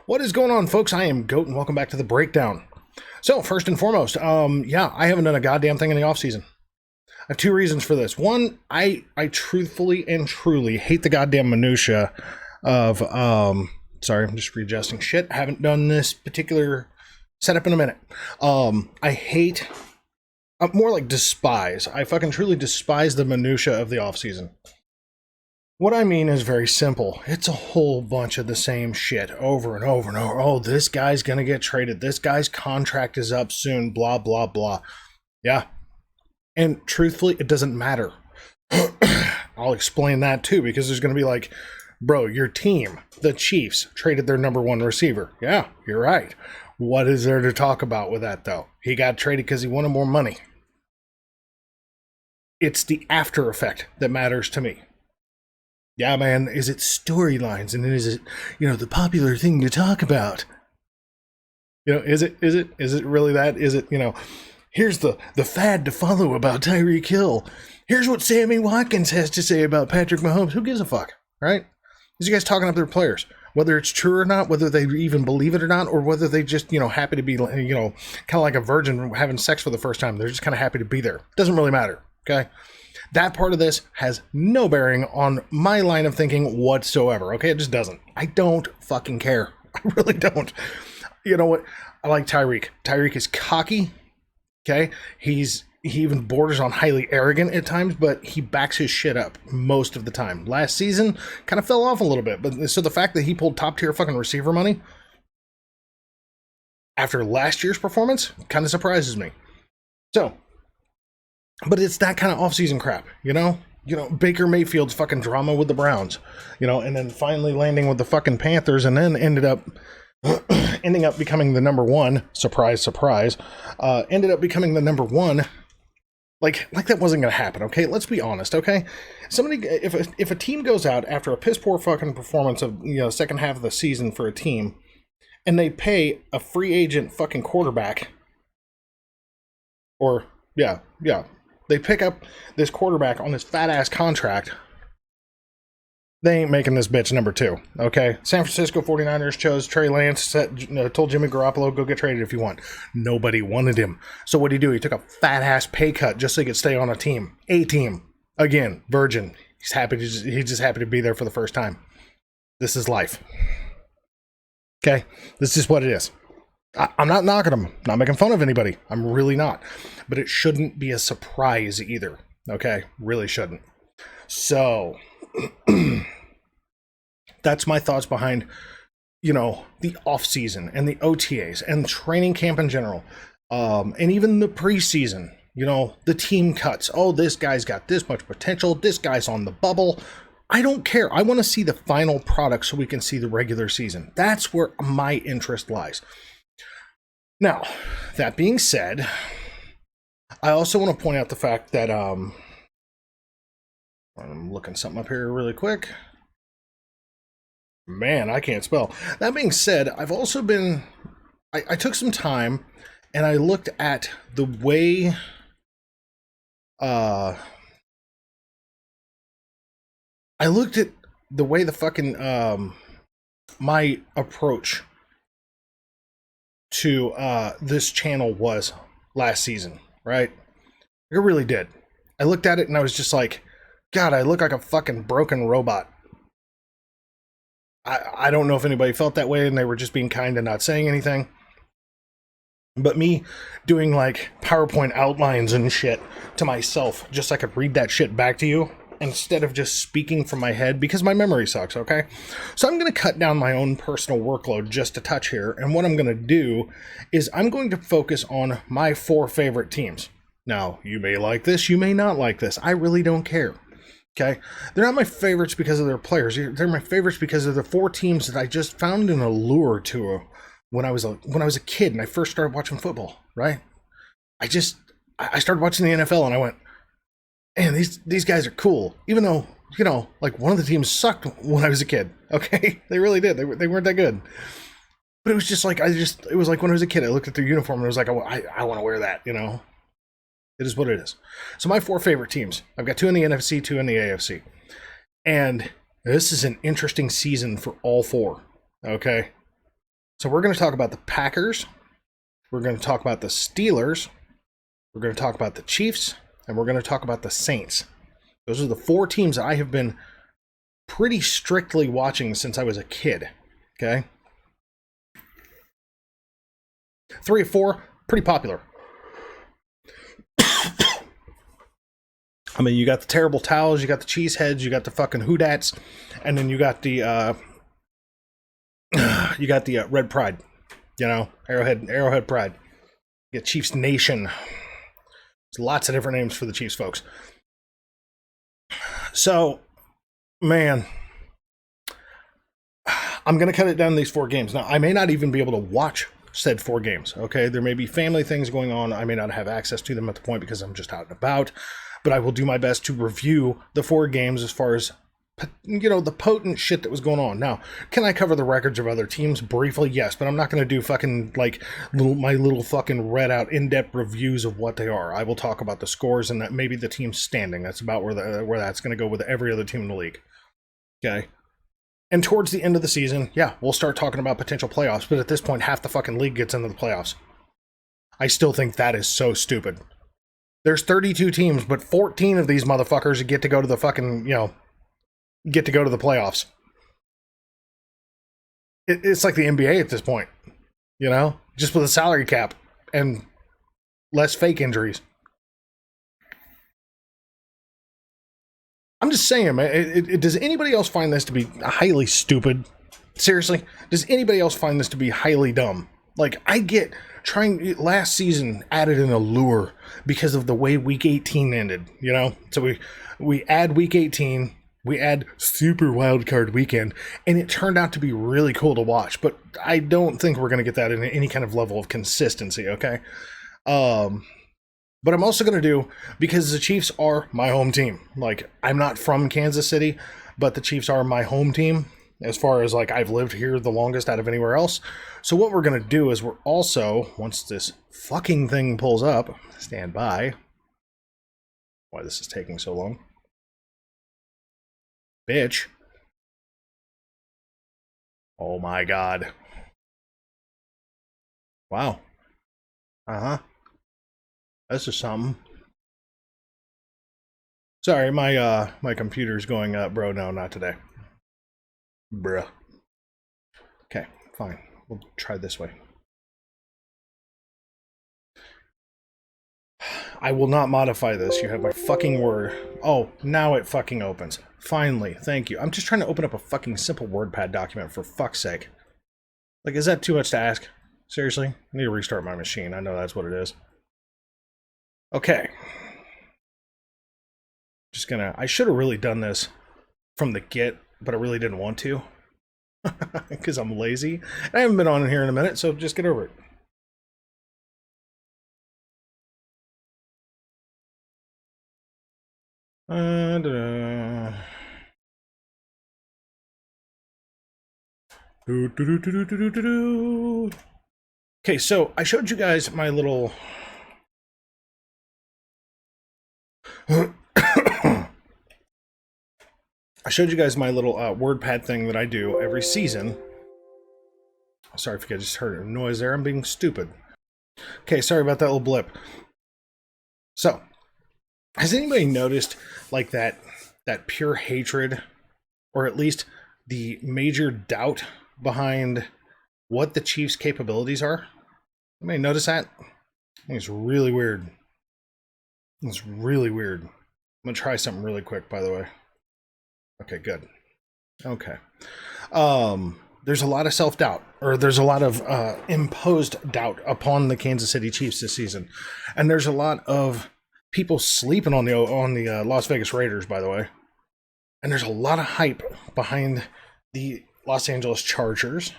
What is going on, folks? I am Goat, and welcome back to the Breakdown. So, first and foremost, I haven't done a goddamn thing in the offseason. I have two reasons for this. One, I truthfully and truly hate the goddamn minutia of, sorry, I'm just readjusting shit. I haven't done this particular setup in a minute. I hate, more like despise. I fucking truly despise the minutia of the offseason. What I mean is very simple. It's a whole bunch of the same shit over and over and over. Oh, this guy's going to get traded. This guy's contract is up soon. Blah, blah, blah. Yeah. And truthfully, it doesn't matter. I'll explain that too, because there's going to be like, bro, your team, the Chiefs, traded their number one receiver. Yeah, you're right. What is there to talk about with that, though? He got traded because he wanted more money. It's the after effect that matters to me. Yeah, man, is it storylines, and is it, the popular thing to talk about? Is it really that? Is it, here's the fad to follow about Tyreek Hill. Here's what Sammy Watkins has to say about Patrick Mahomes. Who gives a fuck, right? These guys talking up their players, whether it's true or not, whether they even believe it or not, or whether they just, happy to be, kind of like a virgin having sex for the first time. They're just kind of happy to be there. Doesn't really matter, okay? That part of this has no bearing on my line of thinking whatsoever, okay? It just doesn't. I don't fucking care. I really don't. You know what? I like Tyreek. Tyreek is cocky, okay? He even borders on highly arrogant at times, but he backs his shit up most of the time. Last season, kind of fell off a little bit, but so the fact that he pulled top-tier fucking receiver money after last year's performance kind of surprises me. So, but it's that kind of off-season crap, Baker Mayfield's fucking drama with the Browns, and then finally landing with the fucking Panthers, and then ending up becoming the number one. Surprise, surprise. Ended up becoming the number one. Like that wasn't gonna happen. Okay, let's be honest. Okay, if a team goes out after a piss poor fucking performance of second half of the season for a team, and they pay a free agent fucking quarterback, or yeah. They pick up this quarterback on this fat-ass contract. They ain't making this bitch number two, okay? San Francisco 49ers chose Trey Lance, told Jimmy Garoppolo, go get traded if you want. Nobody wanted him. So what did he do? He took a fat-ass pay cut just so he could stay on a team. A team. Again, virgin. He's just happy to be there for the first time. This is life. Okay? This is just what it is. I'm not knocking him, not making fun of anybody. I'm really not. But it shouldn't be a surprise either. Okay? Really shouldn't. So, that's my thoughts behind, the off-season and the OTAs and training camp in general. And even the preseason, the team cuts. Oh, this guy's got this much potential. This guy's on the bubble. I don't care. I want to see the final product so we can see the regular season. That's where my interest lies. Now, that being said, I also want to point out the fact that, I'm looking something up here really quick. Man, I can't spell. That being said, I've also been, I took some time and I looked at the way, the fucking, my approach to this channel was last season, right? It really did. I looked at it and I was just like, God, I look like a fucking broken robot. I don't know if anybody felt that way and they were just being kind and not saying anything. But me doing like PowerPoint outlines and shit to myself, just so I could read that shit back to you, instead of just speaking from my head, because my memory sucks, okay? So I'm going to cut down my own personal workload just a touch here, and what I'm going to do is I'm going to focus on my 4 favorite teams. Now, you may like this, you may not like this. I really don't care, okay? They're not my favorites because of their players. They're my favorites because of the 4 teams that I just found an allure to when I was a kid and I first started watching football, right? I started watching the NFL and I went, man, these guys are cool. Even though, like one of the teams sucked when I was a kid. Okay, they really did. They weren't that good. But it was just like it was like when I was a kid. I looked at their uniform and I was like, I want to wear that. It is what it is. So my 4 favorite teams. I've got 2 in the NFC, 2 in the AFC, and this is an interesting season for all 4. Okay, So we're going to talk about the Packers. We're going to talk about the Steelers. We're going to talk about the Chiefs. And we're going to talk about the Saints. Those are the 4 teams that I have been pretty strictly watching since I was a kid. Okay? 3 or 4, pretty popular. I mean, you got the terrible towels, you got the cheeseheads, you got the fucking hoodats, and then you got the Red Pride, you know, Arrowhead Pride. You got Chiefs Nation. There's lots of different names for the Chiefs, folks. So, man, I'm gonna cut it down to these 4 games. Now, I may not even be able to watch said 4 games. Okay, there may be family things going on. I may not have access to them at the point because I'm just out and about. But I will do my best to review the 4 games as far as, you know, the potent shit that was going on. Now, can I cover the records of other teams briefly? Yes, but I'm not going to do fucking, like, my little fucking read out in-depth reviews of what they are. I will talk about the scores and that maybe the team's standing. That's about where that's going to go with every other team in the league. Okay? And towards the end of the season, yeah, we'll start talking about potential playoffs. But at this point, half the fucking league gets into the playoffs. I still think that is so stupid. There's 32 teams, but 14 of these motherfuckers get to go to the fucking, you know, get to go to the playoffs. It's like the NBA at this point, you know, just with a salary cap and less fake injuries. I'm just saying, man, does anybody else find this to be highly stupid? Seriously? Does anybody else find this to be highly dumb? Like, I get last season added an allure because of the way week 18 ended, you know? So we add week 18, we add Super Wildcard Weekend, and it turned out to be really cool to watch. But I don't think we're going to get that in any kind of level of consistency, okay? But I'm also going to do, because the Chiefs are my home team. Like, I'm not from Kansas City, but the Chiefs are my home team. As far as, like, I've lived here the longest out of anywhere else. So what we're going to do is we're also, once this fucking thing pulls up, stand by. Why this is taking so long. Bitch. Oh my god. Wow. Uh-huh. This is something. Sorry, my computer's going up, bro. No, not today. Bruh. Okay, fine. We'll try this way. I will not modify this. You have my fucking word. Oh, now it fucking opens. Finally, thank you. I'm just trying to open up a fucking simple WordPad document, for fuck's sake. Like, is that too much to ask? Seriously? I need to restart my machine. I know that's what it is. Okay. Just gonna... I should have really done this from the get, but I really didn't want to. Because I'm lazy. I haven't been on here in a minute, so just get over it. Okay, so I showed you guys my little... I showed you guys my little WordPad thing that I do every season. Sorry if you guys just heard a noise there. I'm being stupid. Okay, sorry about that little blip. So, has anybody noticed, like, that pure hatred, or at least the major doubt behind what the Chiefs' capabilities are? Anybody notice that? I think it's really weird. It's really weird. I'm gonna try something really quick, by the way. Okay, good. Okay. There's a lot of self-doubt, or there's a lot of imposed doubt upon the Kansas City Chiefs this season. And there's a lot of people sleeping on the Las Vegas Raiders, by the way. And there's a lot of hype behind the Los Angeles Chargers.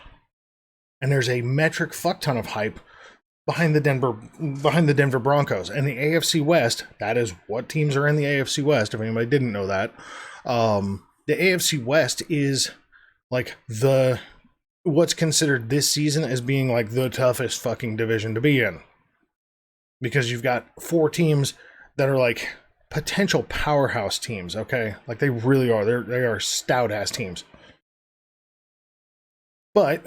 And there's a metric fuck ton of hype behind the Denver Broncos. And the AFC West, that is what teams are in the AFC West, if anybody didn't know that. The AFC West is like what's considered this season as being like the toughest fucking division to be in. Because you've got 4 teams that are like potential powerhouse teams, okay? Like they really are. They are stout ass teams. But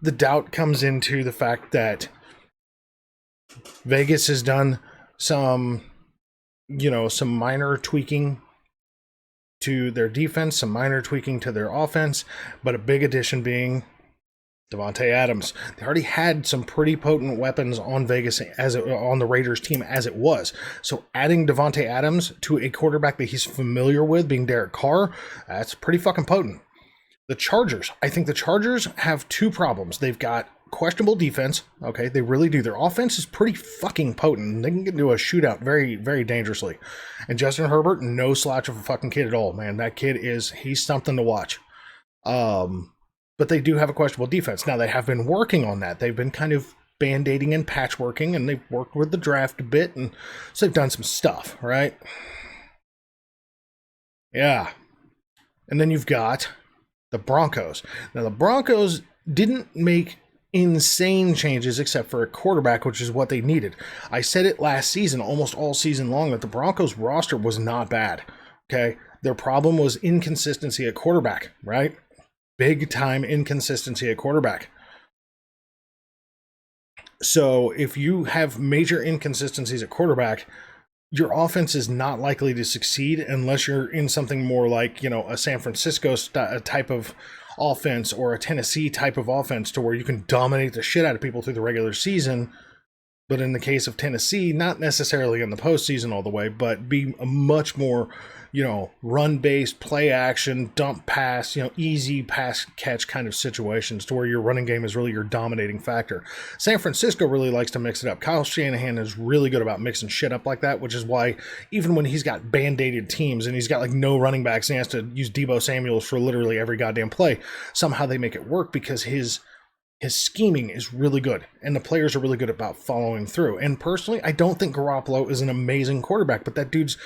the doubt comes into the fact that Vegas has done some minor tweaking to their defense, some minor tweaking to their offense, but a big addition being Davante Adams. They already had some pretty potent weapons on Vegas on the Raiders team as it was. So adding Davante Adams to a quarterback that he's familiar with, being Derek Carr, that's pretty fucking potent. The Chargers. I think the Chargers have two problems. They've got questionable defense. Okay, they really do. Their offense is pretty fucking potent. They can get into a shootout very, very dangerously. And Justin Herbert, no slouch of a fucking kid at all, man. That kid he's something to watch. But they do have a questionable defense. Now, they have been working on that. They've been kind of band-aiding and patchworking, and they've worked with the draft a bit, and so they've done some stuff, right? Yeah. And then you've got the Broncos. Now, the Broncos didn't make insane changes except for a quarterback, which is what they needed. I said it last season, almost all season long, that the Broncos roster was not bad, okay? Their problem was inconsistency at quarterback, right? Big time inconsistency at quarterback. So if you have major inconsistencies at quarterback, your offense is not likely to succeed unless you're in something more like, a San Francisco type of offense or a Tennessee type of offense to where you can dominate the shit out of people through the regular season. But in the case of Tennessee, not necessarily in the postseason all the way, but be a much more, run-based, play-action, dump pass, easy pass-catch kind of situations to where your running game is really your dominating factor. San Francisco really likes to mix it up. Kyle Shanahan is really good about mixing shit up like that, which is why even when he's got band-aided teams and he's got no running backs and he has to use Deebo Samuels for literally every goddamn play, somehow they make it work because his scheming is really good, and the players are really good about following through. And personally, I don't think Garoppolo is an amazing quarterback, but that dude's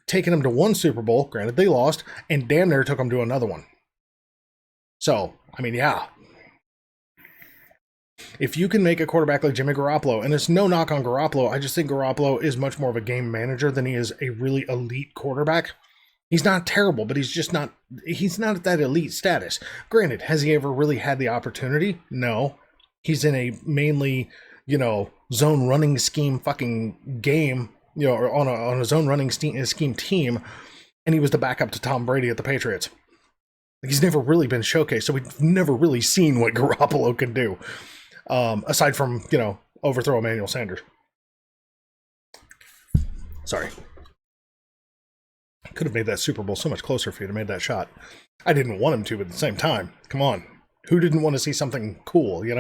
taken him to one Super Bowl, granted they lost, and damn near took him to another one. So, yeah. If you can make a quarterback like Jimmy Garoppolo, and it's no knock on Garoppolo, I just think Garoppolo is much more of a game manager than he is a really elite quarterback. He's not terrible, but he's not at that elite status. Granted, has he ever really had the opportunity? No. He's in a mainly, zone running scheme fucking game, or on a zone running scheme team, and he was the backup to Tom Brady at the Patriots. He's never really been showcased, so we've never really seen what Garoppolo can do, aside from, overthrow Emmanuel Sanders. Sorry. Could have made that Super Bowl so much closer if he'd have made that shot. I didn't want him to, but at the same time, come on. Who didn't want to see something cool, Be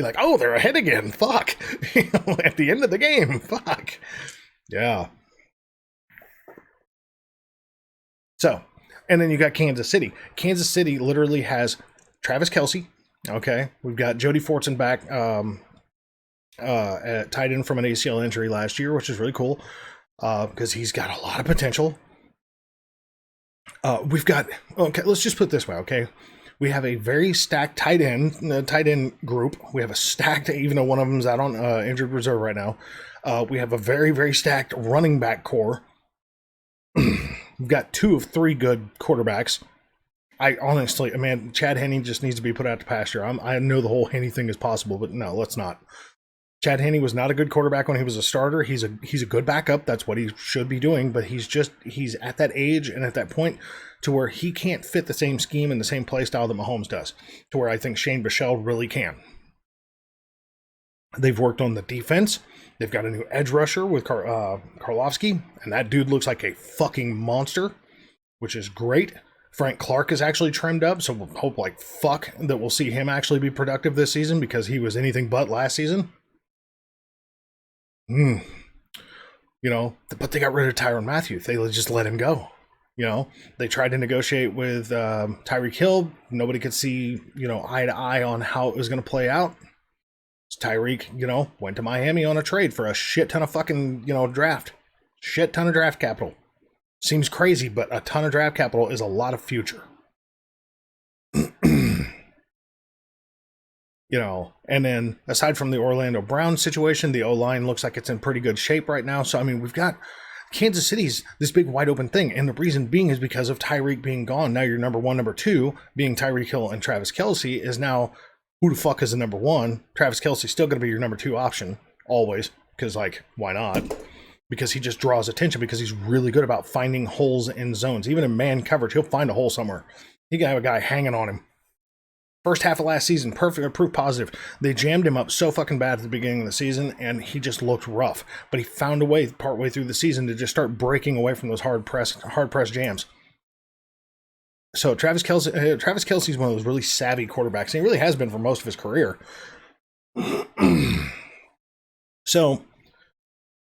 like, oh, they're ahead again. Fuck. At the end of the game. Fuck. Yeah. So, and then you got Kansas City. Kansas City literally has Travis Kelce. Okay. We've got Jody Fortson back tied in from an ACL injury last year, which is really cool because he's got a lot of potential. We've got, okay, let's just put it this way, okay? We have a very stacked tight end group. We have a stacked, even though one of them's out on injured reserve right now. We have a very, very stacked running back core. We've got 2 of 3 good quarterbacks. I honestly, man, Chad Henne just needs to be put out to pasture. I know the whole Henne thing is possible, but no, let's not. Chad Henne was not a good quarterback when he was a starter. He's a good backup. That's what he should be doing. But he's at that age and at that point to where he can't fit the same scheme and the same play style that Mahomes does. To where I think Shane Bichelle really can. They've worked on the defense. They've got a new edge rusher with Karlofsky, and that dude looks like a fucking monster, which is great. Frank Clark is actually trimmed up, so we'll hope like fuck that we'll see him actually be productive this season because he was anything but last season. But they got rid of Tyrann Mathieu. They just let him go. They tried to negotiate with Tyreek Hill. Nobody could see, eye to eye on how it was going to play out. Tyreek, went to Miami on a trade for a shit ton of fucking, draft. Shit ton of draft capital. Seems crazy, but a ton of draft capital is a lot of future. And then aside from the Orlando Brown situation, the O-line looks like it's in pretty good shape right now. So, we've got Kansas City's this big wide open thing. And the reason being is because of Tyreek being gone. Now your number 1, number 2 being Tyreek Hill and Travis Kelce is now who the fuck is the number one? Travis Kelce's still going to be your number two option, always, because, like, why not? Because he just draws attention, because he's really good about finding holes in zones. Even in man coverage, he'll find a hole somewhere. He can have a guy hanging on him. First half of last season, perfect, proof positive. They jammed him up so fucking bad at the beginning of the season, and he just looked rough. But he found a way, partway through the season, to just start breaking away from those hard press jams. So Travis Kelce's one of those really savvy quarterbacks, and he really has been for most of his career. So,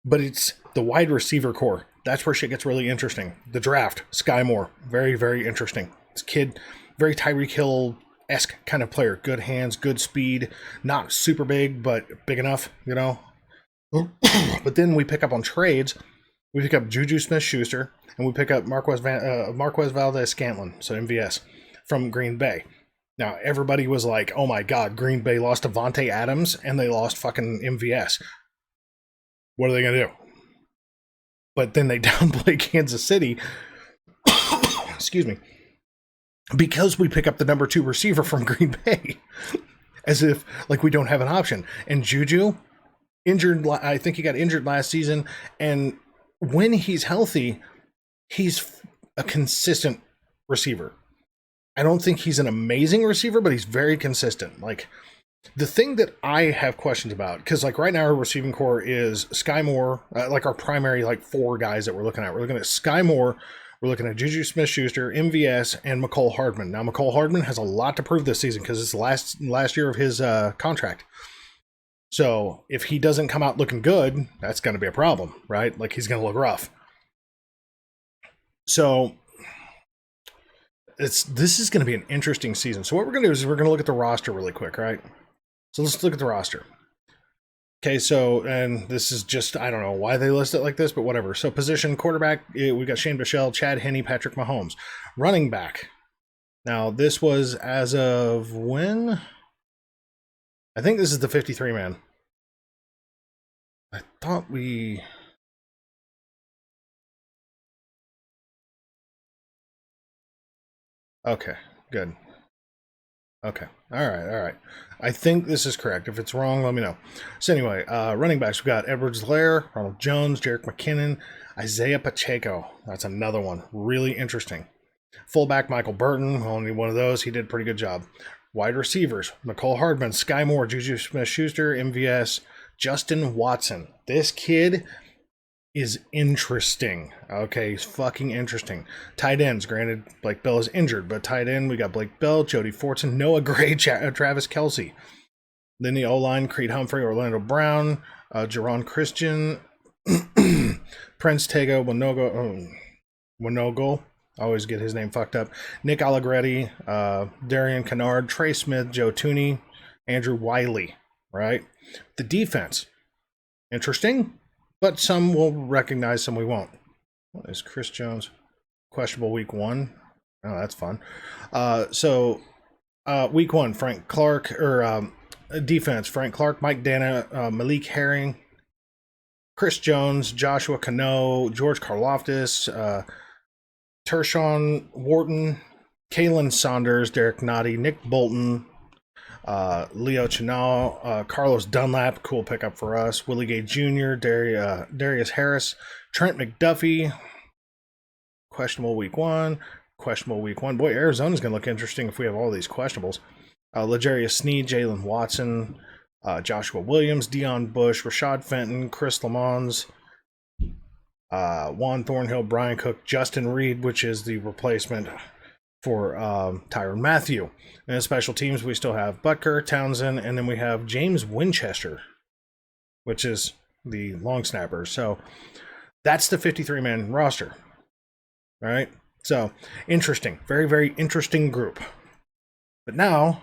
but it's the wide receiver core. That's where shit gets really interesting. The draft, Sky Moore, very, very interesting. This kid, very Tyreek Hill-esque kind of player. Good hands, good speed, not super big, but big enough, you know. But then we pick up on trades. We pick up Juju Smith-Schuster, and we pick up Marquez Valdez-Scantling, so MVS, from Green Bay. Now, everybody was like, oh my god, Green Bay lost Devontae Adams, and they lost fucking MVS. What are they going to do? But then they downplay Kansas City, excuse me, because we pick up the number 2 receiver from Green Bay. As if, like, we don't have an option. And Juju, injured, I think he got injured last season, and when he's healthy, he's a consistent receiver. I don't think he's an amazing receiver, but he's very consistent. Like, the thing that I have questions about, because, like, right now our receiving core is Sky Moore, like our primary, like, 4 guys that we're looking at. We're looking at Sky Moore, we're looking at Juju Smith-Schuster, MVS, and Mecole Hardman. Now, Mecole Hardman has a lot to prove this season because it's the last year of his contract. So if he doesn't come out looking good, that's going to be a problem, right? Like, he's going to look rough. So this is going to be an interesting season. So what we're going to do is we're going to look at the roster really quick, right? So let's look at the roster. Okay, so, and this is just, I don't know why they list it like this, but whatever. So position, quarterback, we got Shane Bichelle, Chad Henne, Patrick Mahomes. Running back. Now, this was as of when? I think this is the 53-man. I thought we... Okay, good. Okay, all right. I think this is correct. If it's wrong, let me know. So anyway, running backs, we've got Edwards-Helaire, Ronald Jones, Jerick McKinnon, Isaiah Pacheco. That's another one. Really interesting. Fullback, Michael Burton, only one of those. He did a pretty good job. Wide receivers, Mecole Hardman, Sky Moore, Juju Smith-Schuster, MVS, Justin Watson. This kid is interesting. Okay, he's fucking interesting. Tight ends, granted, Blake Bell is injured, but tight end, we got Blake Bell, Jody Fortson, Noah Gray, Travis Kelce. Then the O-line, Creed Humphrey, Orlando Brown, Jerron Christian, Prince Tega Winogo. I always get his name fucked up. Nick Allegretti, Darian Kennard, Trey Smith, Joe Tooney, Andrew Wiley, right? The defense, interesting, but some will recognize, some we won't. What is Chris Jones? Questionable week 1. Oh, that's fun. So week 1, Frank Clark, or defense, Frank Clark, Mike Dana, Malik Herring, Chris Jones, Joshua Cano, George Karlaftis, Tershawn Wharton, Kalen Saunders, Derek Nottie, Nick Bolton, Leo Chenal, Carlos Dunlap, cool pickup for us, Willie Gay Jr., Darius Harris, Trent McDuffie, questionable week 1. Boy, Arizona's going to look interesting if we have all these questionables. L'Jarius Sneed, Jalen Watson, Joshua Williams, Deion Bush, Rashad Fenton, Chris Lamons, Juan Thornhill, Brian Cook, Justin Reed, which is the replacement for Tyrann Mathieu. And in special teams, we still have Butker, Townsend, and then we have James Winchester, which is the long snapper. So that's the 53-man roster. All right. So interesting. Very, very interesting group. But now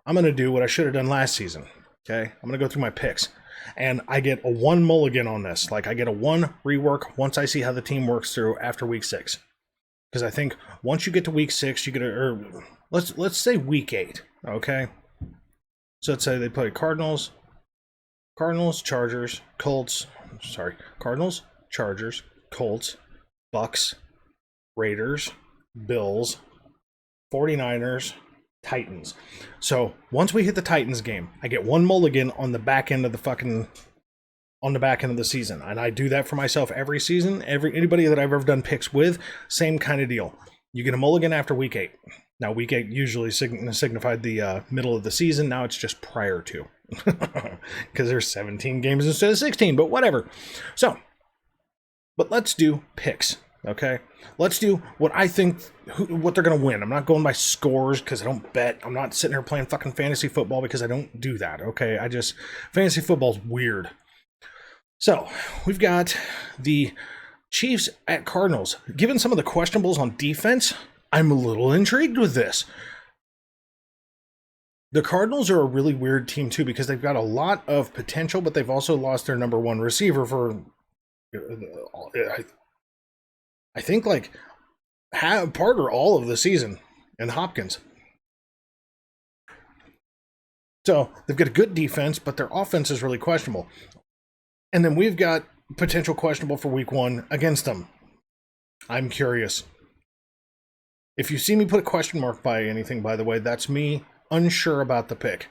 I'm going to do what I should have done last season. Okay. I'm going to go through my picks. And I get a 1 mulligan on this. Like, I get a 1 rework once I see how the team works through after week 6. Because I think once you get to week 6, you get let's say week 8. Okay. So let's say they play Cardinals, Chargers, Colts. Cardinals, Chargers, Colts, Bucks, Raiders, Bills, 49ers, Titans. So once we hit the Titans game, I get one mulligan on the back end of the season, and I do that for myself every season. Anybody that I've ever done picks with, same kind of deal. You get a mulligan after week 8. Now week 8 usually signified the middle of the season. Now it's just prior to, because there's 17 games instead of 16. But whatever. So, but let's do picks. Okay, let's do what I think, what they're going to win. I'm not going by scores because I don't bet. I'm not sitting here playing fucking fantasy football because I don't do that, okay? Fantasy football's weird. So, we've got the Chiefs at Cardinals. Given some of the questionables on defense, I'm a little intrigued with this. The Cardinals are a really weird team, too, because they've got a lot of potential, but they've also lost their number one receiver for... I think like part or all of the season in Hopkins. So they've got a good defense, but their offense is really questionable. And then we've got potential questionable for week 1 against them. I'm curious. If you see me put a question mark by anything, by the way, that's me unsure about the pick.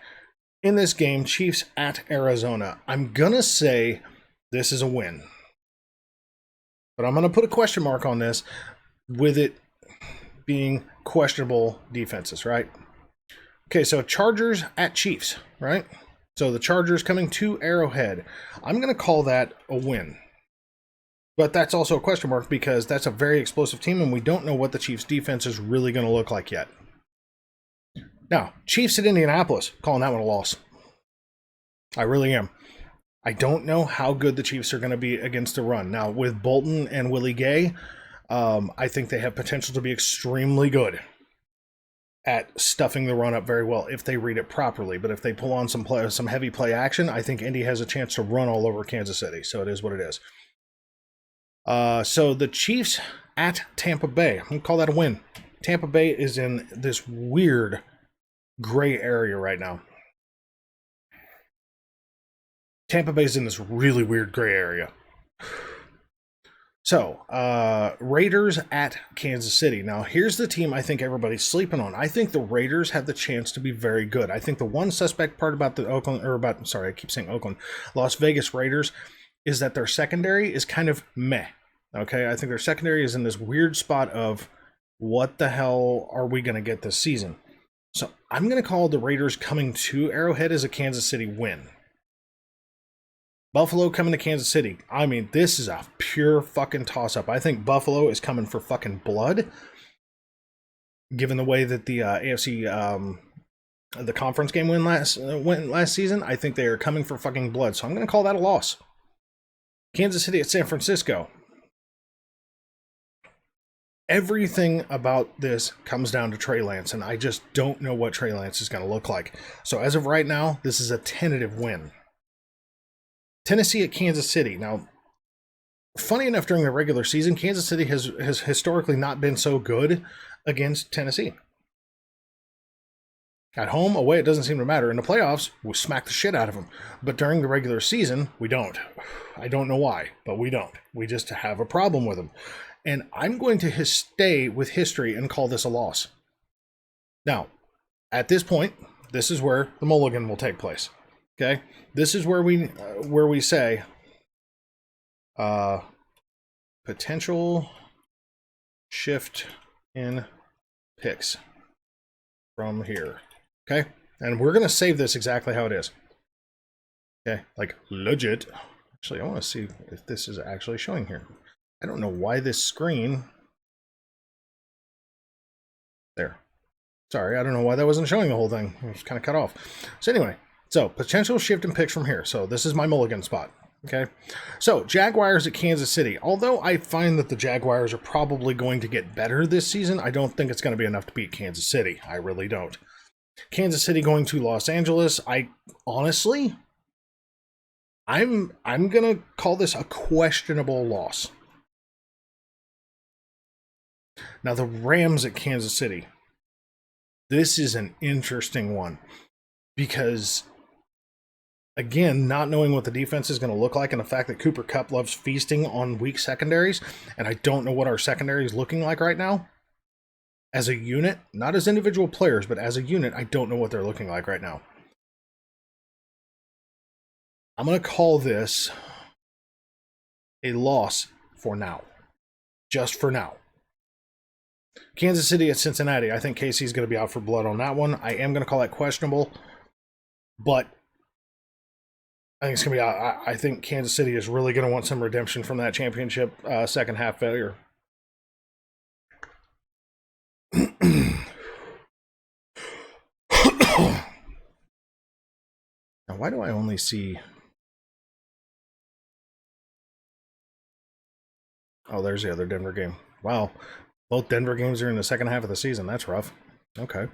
In this game, Chiefs at Arizona, I'm going to say this is a win. But I'm going to put a question mark on this with it being questionable defenses, right? Okay, so Chargers at Chiefs, right? So the Chargers coming to Arrowhead. I'm going to call that a win. But that's also a question mark because that's a very explosive team and we don't know what the Chiefs defense is really going to look like yet. Now, Chiefs at Indianapolis, calling that one a loss. I really am. I don't know how good the Chiefs are going to be against the run. Now, with Bolton and Willie Gay, I think they have potential to be extremely good at stuffing the run up very well if they read it properly. But if they pull on some heavy play action, I think Indy has a chance to run all over Kansas City. So it is what it is. So the Chiefs at Tampa Bay. I'm going to call that a win. Tampa Bay is in this weird gray area right now. Tampa Bay's in this really weird gray area. So, Raiders at Kansas City. Now, here's the team I think everybody's sleeping on. I think the Raiders have the chance to be very good. I think the one suspect part about the Las Vegas Raiders is that their secondary is kind of meh. Okay, I think their secondary is in this weird spot of what the hell are we going to get this season? So, I'm going to call the Raiders coming to Arrowhead as a Kansas City win. Buffalo coming to Kansas City. I mean, this is a pure fucking toss-up. I think Buffalo is coming for fucking blood. Given the way that the AFC, the conference game went last season, I think they are coming for fucking blood. So I'm going to call that a loss. Kansas City at San Francisco. Everything about this comes down to Trey Lance, and I just don't know what Trey Lance is going to look like. So as of right now, this is a tentative win. Tennessee at Kansas City. Now, funny enough, during the regular season, Kansas City has historically not been so good against Tennessee. At home, away, it doesn't seem to matter. In the playoffs, we smack the shit out of them. But during the regular season, we don't. I don't know why, but we don't. We just have a problem with them. And I'm going to stay with history and call this a loss. Now, at this point, this is where the mulligan will take place. Okay, this is where we say potential shift in picks from here. Okay, and we're gonna save this exactly how it is. Okay, like legit. Actually, I want to see if this is actually showing here. I don't know why this screen. There. Sorry, I don't know why that wasn't showing the whole thing. It was kind of cut off. So anyway. So, potential shift in picks from here. So, this is my mulligan spot. Okay. So, Jaguars at Kansas City. Although I find that the Jaguars are probably going to get better this season, I don't think it's going to be enough to beat Kansas City. I really don't. Kansas City going to Los Angeles. Honestly, I'm going to call this a questionable loss. Now, the Rams at Kansas City. This is an interesting one because, again, not knowing what the defense is going to look like and the fact that Cooper Kupp loves feasting on weak secondaries, and I don't know what our secondary is looking like right now. As a unit, not as individual players, but as a unit, I don't know what they're looking like right now. I'm going to call this a loss for now. Just for now. Kansas City at Cincinnati. I think KC's going to be out for blood on that one. I am going to call that questionable, but I think it's going to be out. I think Kansas City is really going to want some redemption from that championship second half failure. Now, why do I only see... Oh, there's the other Denver game. Wow. Both Denver games are in the second half of the season. That's rough. Okay.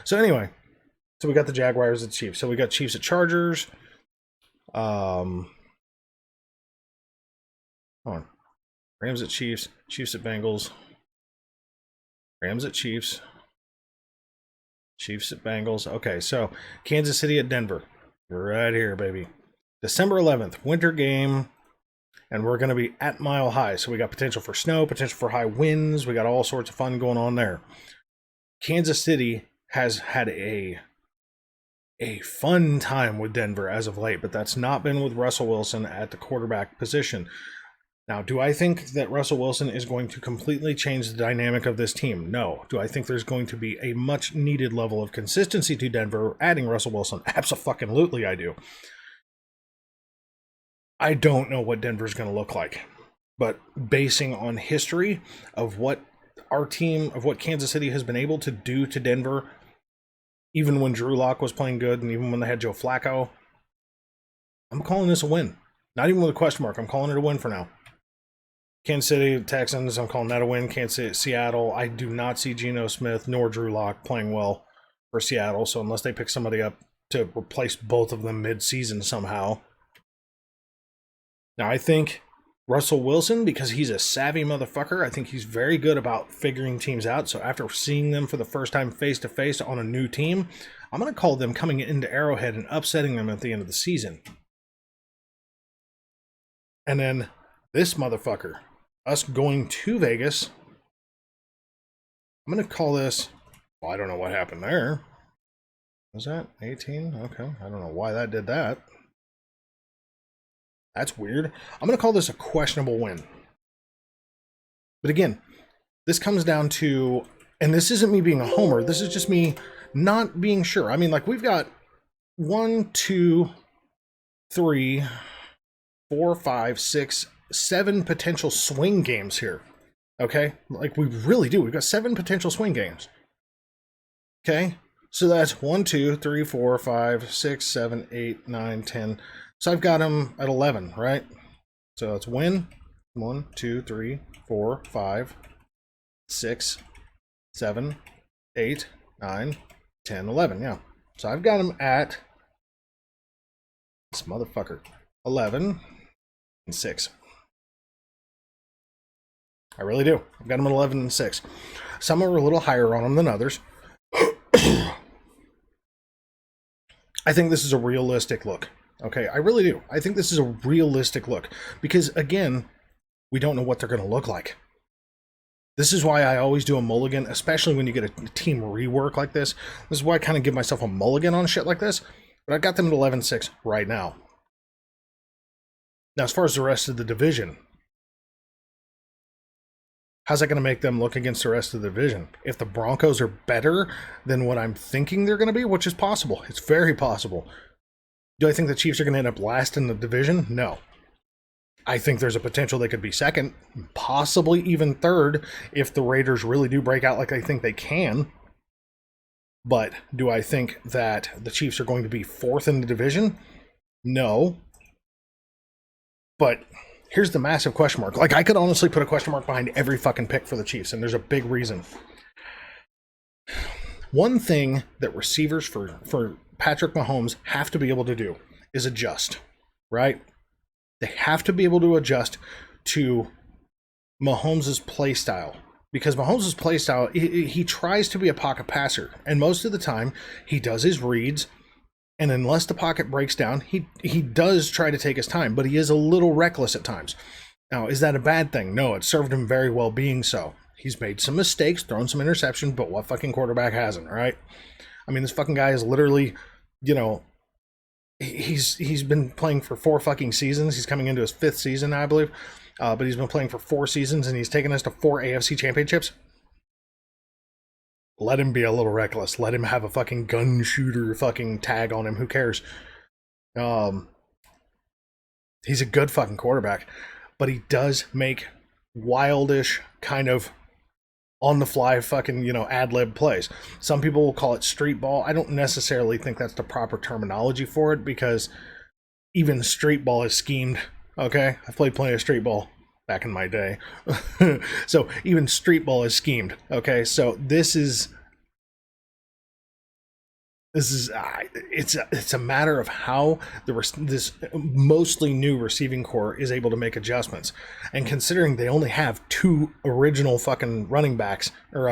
So anyway, so we got the Jaguars at Chiefs. So we got Chiefs at Chargers. Hold on. Rams at Chiefs. Chiefs at Bengals. Rams at Chiefs. Chiefs at Bengals. Okay, so Kansas City at Denver. Right here, baby. December 11th, winter game. And we're going to be at Mile High. So we got potential for snow, potential for high winds. We got all sorts of fun going on there. Kansas City has had a fun time with Denver as of late, but that's not been with Russell Wilson at the quarterback position. Now, do I think that Russell Wilson is going to completely change the dynamic of this team? No. Do I think there's going to be a much needed level of consistency to Denver adding Russell Wilson? Abso-fucking-lutely I do. I don't know what Denver's going to look like, but basing on history of what our team, of what Kansas City has been able to do to Denver, even when Drew Lock was playing good and even when they had Joe Flacco, I'm calling this a win. Not even with a question mark. I'm calling it a win for now. Kansas City, Texans, I'm calling that a win. Kansas City, Seattle, I do not see Geno Smith nor Drew Lock playing well for Seattle, so unless they pick somebody up to replace both of them mid-season somehow. Now, I think Russell Wilson, because he's a savvy motherfucker, I think he's very good about figuring teams out. So after seeing them for the first time face-to-face on a new team, I'm going to call them coming into Arrowhead and upsetting them at the end of the season. And then this motherfucker, us going to Vegas, I'm going to call this, well, I don't know what happened there. Was that 18? Okay, I don't know why that did that. That's weird. I'm going to call this a questionable win. But again, this comes down to, and this isn't me being a homer, this is just me not being sure. I mean, like, we've got 1, 2, 3, 4, 5, 6, 7 potential swing games here. Okay? Like, we really do. We've got 7 potential swing games. Okay? So that's 1, 2, 3, 4, 5, 6, 7, 8, 9, 10. So I've got them at 11, right? So it's win. 1, 2, 3, 4, 5, 6, 7, 8, 9, 10, 11. Yeah. So I've got them at this motherfucker 11 and 6. I really do. I've got them at 11 and 6. Some are a little higher on them than others. I think this is a realistic look. Okay, I really do. I think this is a realistic look because, again, we don't know what they're going to look like. This is why I always do a mulligan, especially when you get a team rework like this. This is why I kind of give myself a mulligan on shit like this. But I've got them at 11-6 right now. Now, as far as the rest of the division, how's that going to make them look against the rest of the division? If the Broncos are better than what I'm thinking they're going to be, which is possible. It's very possible. Do I think the Chiefs are going to end up last in the division? No. I think there's a potential they could be second, possibly even third, if the Raiders really do break out like I think they can. But do I think that the Chiefs are going to be fourth in the division? No. But here's the massive question mark. Like, I could honestly put a question mark behind every fucking pick for the Chiefs, and there's a big reason. One thing that receivers for Patrick Mahomes have to be able to do is adjust, right? They have to be able to adjust to Mahomes' play style. Because Mahomes' play style, he tries to be a pocket passer. And most of the time, he does his reads. And unless the pocket breaks down, he does try to take his time. But he is a little reckless at times. Now, is that a bad thing? No, it served him very well being so. He's made some mistakes, thrown some interceptions, but what fucking quarterback hasn't, right? I mean, this fucking guy is literally, you know, he's been playing for 4 fucking seasons. He's coming into his 5th season, I believe. But he's been playing for 4 seasons, and he's taken us to 4 AFC championships. Let him be a little reckless. Let him have a fucking gun shooter fucking tag on him. Who cares? He's a good fucking quarterback, but he does make wildish kind of on the fly fucking, you know, ad lib plays. Some people will call it street ball. I don't necessarily think that's the proper terminology for it, because even street ball is schemed. Okay, I've played plenty of street ball back in my day. So even street ball is schemed. Okay, so this is it's a matter of how this mostly new receiving core is able to make adjustments, and considering they only have 2 original fucking running backs, or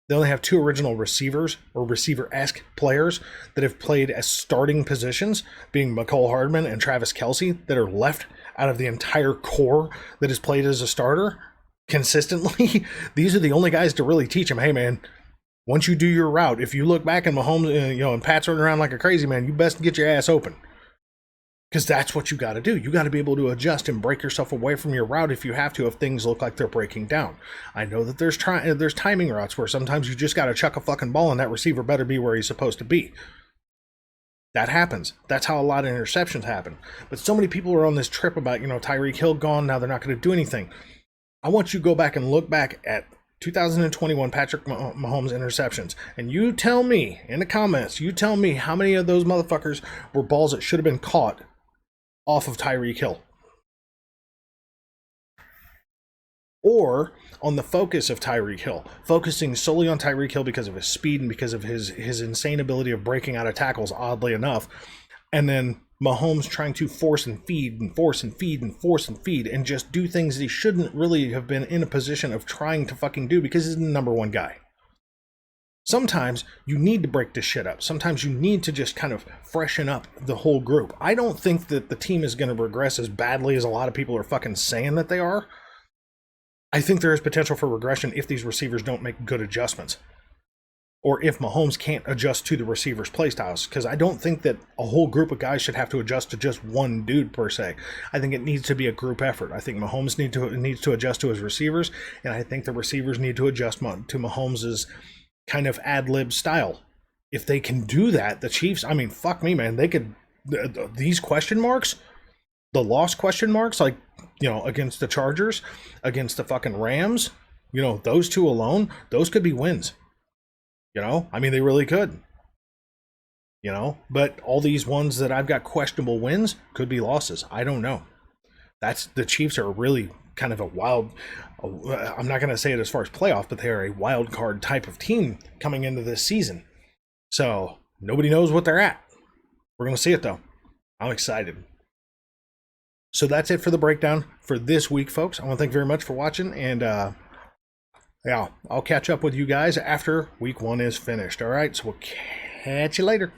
they only have 2 original receivers or receiver-esque players that have played as starting positions, being McCole Hardman and Travis Kelce, that are left out of the entire core that has played as a starter consistently. These are the only guys to really teach him, hey man, once you do your route, if you look back and Mahomes, you know, and Pat's running around like a crazy man, you best get your ass open. Because that's what you got to do. You got to be able to adjust and break yourself away from your route if you have to, if things look like they're breaking down. I know that there's timing routes where sometimes you just got to chuck a fucking ball and that receiver better be where he's supposed to be. That happens. That's how a lot of interceptions happen. But so many people are on this trip about, you know, Tyreek Hill gone, now they're not going to do anything. I want you to go back and look back at 2021 Patrick Mahomes interceptions, and you tell me in the comments, you tell me how many of those motherfuckers were balls that should have been caught off of Tyreek Hill, or on the focus of Tyreek Hill, focusing solely on Tyreek Hill because of his speed and because of his insane ability of breaking out of tackles, oddly enough, and then Mahomes trying to force and feed and force and feed and force and feed and just do things that he shouldn't really have been in a position of trying to fucking do because he's the number 1 guy. Sometimes you need to break this shit up. Sometimes you need to just kind of freshen up the whole group. I don't think that the team is going to regress as badly as a lot of people are fucking saying that they are. I think there is potential for regression if these receivers don't make good adjustments, or if Mahomes can't adjust to the receivers' playstyles, because I don't think that a whole group of guys should have to adjust to just one dude per se. I think it needs to be a group effort. I think Mahomes needs to adjust to his receivers, and I think the receivers need to adjust to Mahomes' kind of ad-lib style. If they can do that, the Chiefs, I mean, fuck me, man, they could, these question marks, the lost question marks, like, you know, against the Chargers, against the fucking Rams, you know, those 2 alone, those could be wins. You know, I mean, they really could. You know, but all these ones that I've got questionable wins could be losses. I don't know. The Chiefs are really kind of a wild, I'm not going to say it as far as playoff, but they are a wild card type of team coming into this season. So nobody knows what they're at. We're going to see it though. I'm excited. So that's it for the breakdown for this week, folks. I want to thank you very much for watching, and yeah, I'll catch up with you guys after week 1 is finished. All right, so we'll catch you later.